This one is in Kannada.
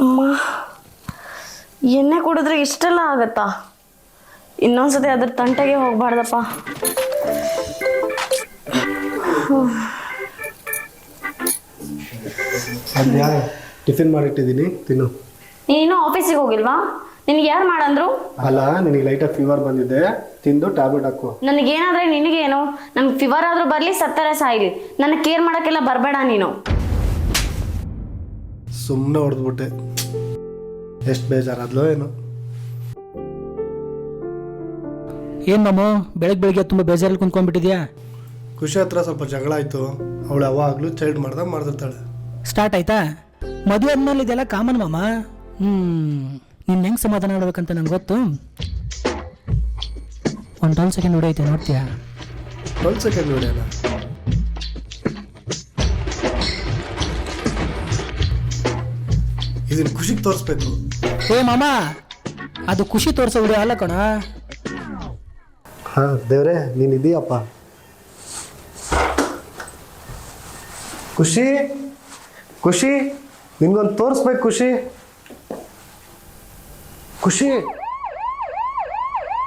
ಅಮ್ಮ, ಎಣ್ಣೆ ಕುಡಿದ್ರೆ ಇಷ್ಟೆಲ್ಲ ಆಗತ್ತಾ? ಇನ್ನೊಂದ್ಸತಿ ಅದ್ರ ತಂಟೆಗೆ ಹೋಗ್ಬಾರ್ದಪ್ಪ. ಅದ್ಯಾ ಟಿಫಿನ್ ಮಾಡಿಟ್ಟಿದ್ದೀನಿ, ತಿನ್ನು. ನೀನು ಆಫೀಸಿಗೆ ಹೋಗಿಲ್ವಾ? ನಿನಗೆ ಯಾರು ಮಾಡಂದ್ರು? ಅಲ್ಲ, ನಿನಗೆ ಲೈಟಾಗಿ ಫೀವರ್ ಬಂದಿದೆ, ತಿಂದು ಟ್ಯಾಬ್ಲೆಟ್ ಹಾಕು. ನನಗೇನಾದ್ರೆ ನಿನಗೇನು? ನನ್ಗೆ ಫೀವರ್ ಆದ್ರೂ ಬರಲಿ, ಸತ್ತರೆ ಸಾಯಿಲಿ, ನನಗೆ ಕೇರ್ ಮಾಡೋಕ್ಕೆಲ್ಲ ಬರಬೇಡ ನೀನು. ಸುಮ್ಮನೆ ಹೊಡೆದ್ಬಿಟ್ಟೆ, ಎಷ್ಟು ಬೇಜಾರಾದ್ಲೋ ಏನೋ. ಏನು ಮಾಮು, ಬೆಳಗ್ಗೆ ತುಂಬ ಬೇಜಾರಲ್ಲಿ ಕುಂತ್ಕೊಂಡ್ಬಿಟ್ಟಿದ್ಯಾ? ಖುಷಿ ಹತ್ರ ಸ್ವಲ್ಪ ಜಗಳ ಆಯಿತು. ಅವಳು ಯಾವಾಗಲೂ ಚೈಲ್ಡ್ ಮಾಡ್ದಾಗ ಮಾಡ್ತಿರ್ತಾಳೆ. ಸ್ಟಾರ್ಟ್ ಆಯ್ತಾ? ಮದುವೆ ಆದ್ಮೇಲೆ ಇದೆಲ್ಲ ಕಾಮನ್ ಮಾಮ. ನಿನ್ನ ಹೆಂಗೆ ಸಮಾಧಾನ ಮಾಡ್ಬೇಕಂತ ನಂಗೆ ಗೊತ್ತು. ಒಂದು 12 ಸೆಕೆಂಡ್ ಹೊಡೆಯುತ್ತೆ, ನೋಡ್ತೀಯಾ? 12 ಸೆಕೆಂಡ್ ಹೊಡೆಯೋಣ. ಇದನ್ನು ಖುಷಿಗೆ ತೋರಿಸ್ಬೇಕು. ಏ ಮಾಮ, ಅದು ಖುಷಿ ತೋರಿಸೋ ವಿಡಿಯೋ ಅಲ್ಲ ಕಣ. ಹಾಂ ದೇವ್ರೆ, ನೀನು ಇದೀಯಪ್ಪ. ಖುಷಿ ಖುಷಿ, ನಿನ್ಗೊಂದು ತೋರಿಸ್ಬೇಕು ಖುಷಿ. ಖುಷಿ